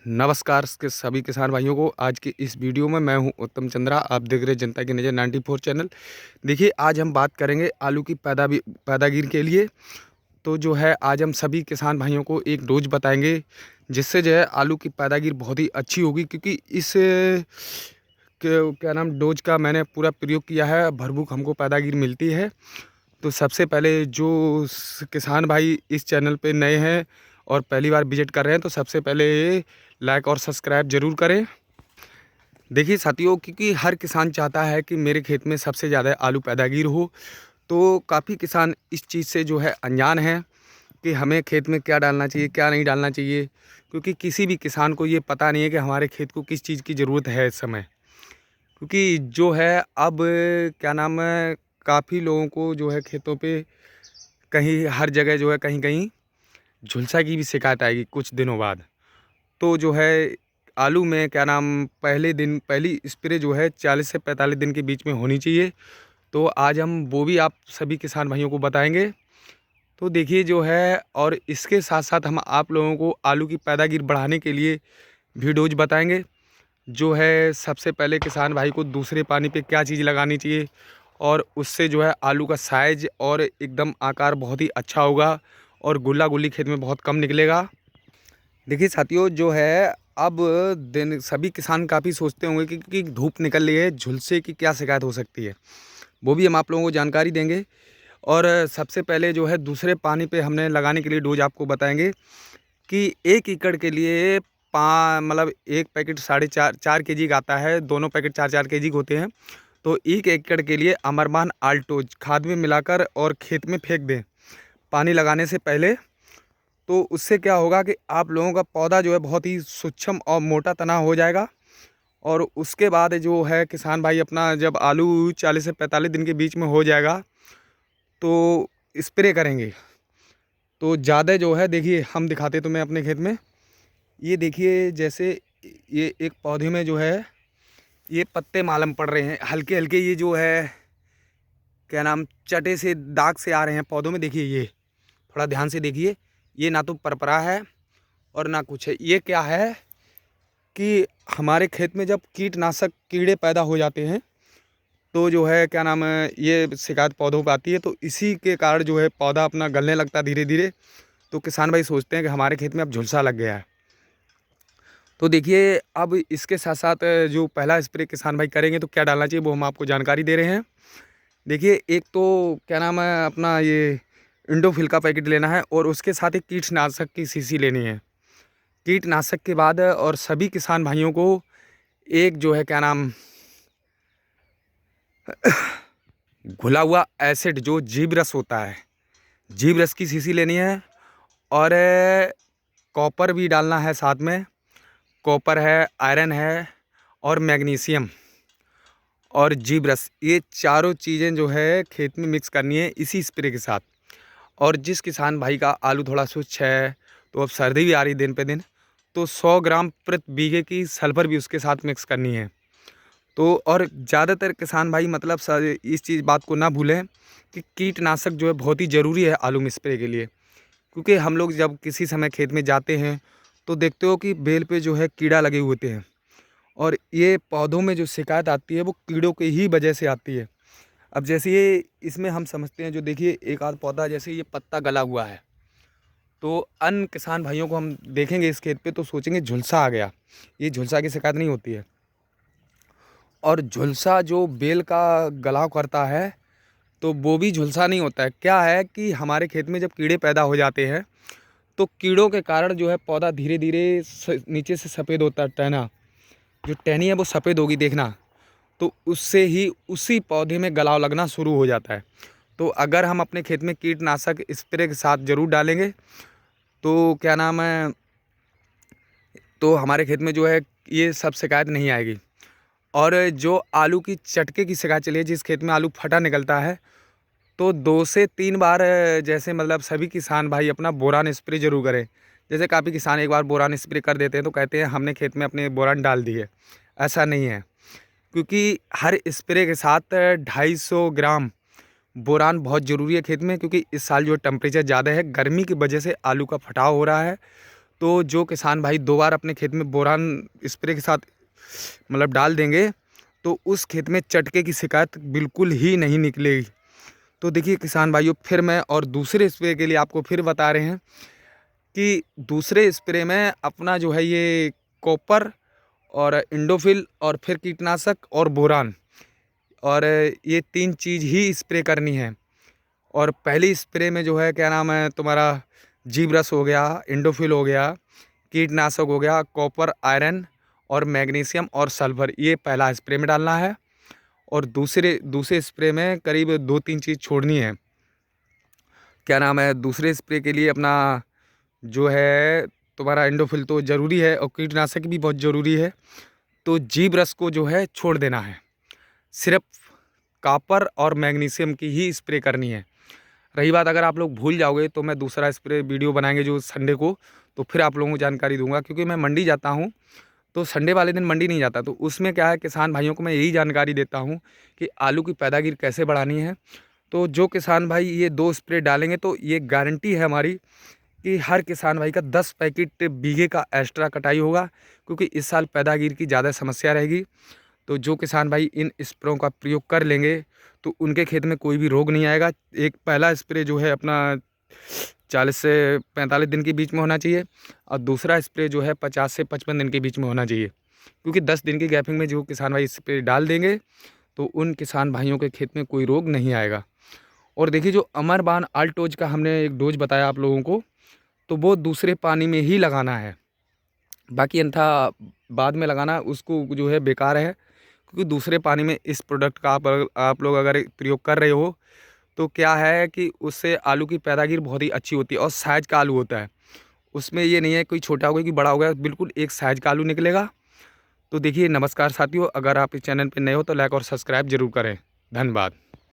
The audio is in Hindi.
नमस्कार के सभी किसान भाइयों को। आज की इस वीडियो में मैं हूं उत्तम चंद्रा। आप देख रहे हैं जनता की नज़र 94 चैनल। देखिए, आज हम बात करेंगे आलू की पैदागिर के लिए। तो जो है आज हम सभी किसान भाइयों को एक डोज बताएंगे जिससे जो है आलू की पैदागिर बहुत ही अच्छी होगी, क्योंकि इस क्या नाम डोज का मैंने पूरा प्रयोग किया है। भरपूर हमको पैदागिर मिलती है। तो सबसे पहले जो किसान भाई इस चैनल पे नए हैं और पहली बार विजिट कर रहे हैं, तो सबसे पहले लाइक और सब्सक्राइब ज़रूर करें। देखिए साथियों, क्योंकि हर किसान चाहता है कि मेरे खेत में सबसे ज़्यादा आलू पैदागिर हो। तो काफ़ी किसान इस चीज़ से जो है अनजान हैं कि हमें खेत में क्या डालना चाहिए, क्या नहीं डालना चाहिए, क्योंकि किसी भी किसान को ये पता नहीं है कि हमारे खेत को किस चीज़ की ज़रूरत है इस समय। क्योंकि जो है अब क्या नाम है, काफ़ी लोगों को जो है खेतों पे कहीं हर जगह जो है कहीं कहीं झुलसा की भी शिकायत आएगी कुछ दिनों बाद। तो जो है आलू में क्या नाम पहली स्प्रे जो है 40 से 45 दिन के बीच में होनी चाहिए। तो आज हम वो भी आप सभी किसान भाइयों को बताएंगे। तो देखिए जो है, और इसके साथ साथ हम आप लोगों को आलू की पैदागिर बढ़ाने के लिए भी डोज बताएंगे। जो है सबसे पहले किसान भाई को दूसरे पानी पे क्या चीज़ लगानी चाहिए, और उससे जो है आलू का साइज और एकदम आकार बहुत ही अच्छा होगा और गुल्ला गुल्ली खेत में बहुत कम निकलेगा। देखिए साथियों, जो है अब दिन सभी किसान काफ़ी सोचते होंगे कि धूप निकल रही है, झुलसे की क्या शिकायत हो सकती है, वो भी हम आप लोगों को जानकारी देंगे। और सबसे पहले जो है दूसरे पानी पे हमने लगाने के लिए डोज आपको बताएंगे कि 1 एकड़ के लिए मतलब एक पैकेट 4.5 4 kg का आता है। दोनों पैकेट 4 4 kg के होते हैं। तो 1 एकड़ के लिए अमरमान आल्टोज खाद में मिलाकर और खेत में फेंक दें पानी लगाने से पहले। तो उससे क्या होगा कि आप लोगों का पौधा जो है बहुत ही सूक्ष्म और मोटा तना हो जाएगा। और उसके बाद जो है किसान भाई अपना जब आलू 40 से 45 दिन के बीच में हो जाएगा तो स्प्रे करेंगे। तो ज़्यादा जो है, देखिए हम दिखाते तुम्हें अपने खेत में। ये देखिए, जैसे ये एक पौधे में जो है ये पत्ते मालूम पड़ रहे हैं हल्के हल्के। ये जो है क्या नाम चटे से दाग से आ रहे हैं पौधों में। देखिए ये थोड़ा ध्यान से देखिए, ये ना तो परपरा है और ना कुछ है। ये क्या है कि हमारे खेत में जब कीटनाशक कीड़े पैदा हो जाते हैं तो जो है क्या नाम है, ये शिकायत पौधों पर आती है। तो इसी के कारण जो है पौधा अपना गलने लगता है धीरे धीरे। तो किसान भाई सोचते हैं कि हमारे खेत में अब झुलसा लग गया है। तो देखिए, अब इसके साथ साथ जो पहला स्प्रे किसान भाई करेंगे तो क्या डालना चाहिए वो हम आपको जानकारी दे रहे हैं। देखिए, एक तो क्या नाम है अपना ये इंडोफिल का पैकेट लेना है, और उसके साथ एक कीटनाशक की शीशी लेनी है। कीटनाशक के बाद और सभी किसान भाइयों को एक जो है क्या नाम घुला हुआ एसिड जो जीव रस होता है, जीव रस की शीशी लेनी है। और कॉपर भी डालना है साथ में। कॉपर है, आयरन है और मैग्नीशियम और जीव रस, ये चारों चीज़ें जो है खेत में मिक्स करनी है इसी स्प्रे के साथ। और जिस किसान भाई का आलू थोड़ा स्वच्छ है, तो अब सर्दी भी आ रही दिन पे दिन, तो 100 ग्राम प्रति बीघे की सल्फर भी उसके साथ मिक्स करनी है। तो और ज़्यादातर किसान भाई मतलब इस चीज़ बात को ना भूलें कि कीटनाशक जो है बहुत ही ज़रूरी है आलू में स्प्रे के लिए। क्योंकि हम लोग जब किसी समय खेत में जाते हैं तो देखते हो कि बेल पे जो है कीड़ा लगे हुए होते हैं, और ये पौधों में जो शिकायत आती है वो कीड़ों के ही वजह से आती है। अब जैसे ये इसमें हम समझते हैं, जो देखिए एक आध पौधा जैसे ये पत्ता गला हुआ है, तो अन्य किसान भाइयों को हम देखेंगे इस खेत पे तो सोचेंगे झुलसा आ गया। ये झुलसा की शिकायत नहीं होती है। और झुलसा जो बेल का गलाव करता है तो वो भी झुलसा नहीं होता है। क्या है कि हमारे खेत में जब कीड़े पैदा हो जाते हैं तो कीड़ों के कारण जो है पौधा धीरे धीरे नीचे से सफ़ेद होता है। टहना जो टहनी है वो सफ़ेद होगी देखना, तो उससे ही उसी पौधे में गलाव लगना शुरू हो जाता है। तो अगर हम अपने खेत में कीटनाशक स्प्रे के साथ ज़रूर डालेंगे तो क्या नाम है, तो हमारे खेत में जो है ये सब शिकायत नहीं आएगी। और जो आलू की चटके की शिकायत चली है, जिस खेत में आलू फटा निकलता है, तो 2 से 3 बार जैसे मतलब सभी किसान भाई अपना बोरान स्प्रे जरूर करें। जैसे काफ़ी किसान एक बार बोरान स्प्रे कर देते हैं तो कहते हैं हमने खेत में अपने बोरान डाल दी है। ऐसा नहीं है, क्योंकि हर स्प्रे के साथ 250 ग्राम बोरान बहुत ज़रूरी है खेत में। क्योंकि इस साल जो टेम्परेचर ज़्यादा है, गर्मी की वजह से आलू का फटाव हो रहा है। तो जो किसान भाई 2 बार अपने खेत में बोरान स्प्रे के साथ मतलब डाल देंगे तो उस खेत में चटके की शिकायत बिल्कुल ही नहीं निकलेगी। तो देखिए किसान भाइयों, फिर मैं और दूसरे स्प्रे के लिए आपको फिर बता रहे हैं कि दूसरे स्प्रे में अपना जो है ये कॉपर और इंडोफिल और फिर कीटनाशक और बोरान, और ये 3 चीज़ ही स्प्रे करनी है। और पहली स्प्रे में जो है क्या नाम है तुम्हारा, जीब्रस हो गया, इंडोफिल हो गया, कीटनाशक हो गया, कॉपर, आयरन और मैग्नीशियम और सल्फर, ये पहला स्प्रे में डालना है। और दूसरे स्प्रे में करीब 2-3 चीज़ छोड़नी है। क्या नाम है, दूसरे स्प्रे के लिए अपना जो है तुम्हारा इंडोफिल तो ज़रूरी है और कीटनाशक भी बहुत ज़रूरी है। तो जीब्रस को जो है छोड़ देना है, सिर्फ कॉपर और मैग्नीशियम की ही स्प्रे करनी है। रही बात, अगर आप लोग भूल जाओगे तो मैं दूसरा स्प्रे वीडियो बनाएंगे जो संडे को, तो फिर आप लोगों को जानकारी दूंगा, क्योंकि मैं मंडी जाता हूँ तो संडे वाले दिन मंडी नहीं जाता। तो उसमें क्या है, किसान भाइयों को मैं यही जानकारी देता हूँ कि आलू की पैदावार कैसे बढ़ानी है। तो जो किसान भाई ये 2 स्प्रे डालेंगे तो ये गारंटी है हमारी कि हर किसान भाई का 10 पैकेट बीघे का एक्स्ट्रा कटाई होगा, क्योंकि इस साल पैदावार की ज़्यादा समस्या रहेगी। तो जो किसान भाई इन स्प्रेयों का प्रयोग कर लेंगे तो उनके खेत में कोई भी रोग नहीं आएगा। एक पहला स्प्रे जो है अपना 40 से 45 दिन के बीच में होना चाहिए, और दूसरा स्प्रे जो है 50 से 55 दिन के बीच में होना चाहिए, क्योंकि 10 दिन की गैपिंग में जो किसान भाई स्प्रे डाल देंगे तो उन किसान भाइयों के खेत में कोई रोग नहीं आएगा। और देखिए, जो अमरबान अल्टोज का हमने एक डोज बताया आप लोगों को, तो वो दूसरे पानी में ही लगाना है, बाकी अन्यथा बाद में लगाना उसको जो है बेकार है। क्योंकि दूसरे पानी में इस प्रोडक्ट का आप लोग अगर प्रयोग कर रहे हो तो क्या है कि उससे आलू की पैदावार बहुत ही अच्छी होती है, और साइज का आलू होता है। उसमें ये नहीं है कोई छोटा हो गया कि बड़ा हो गया, बिल्कुल एक साइज का आलू निकलेगा। तो देखिए, नमस्कार साथियों, अगर आप इस चैनल पर नए हो तो लाइक और सब्सक्राइब जरूर करें। धन्यवाद।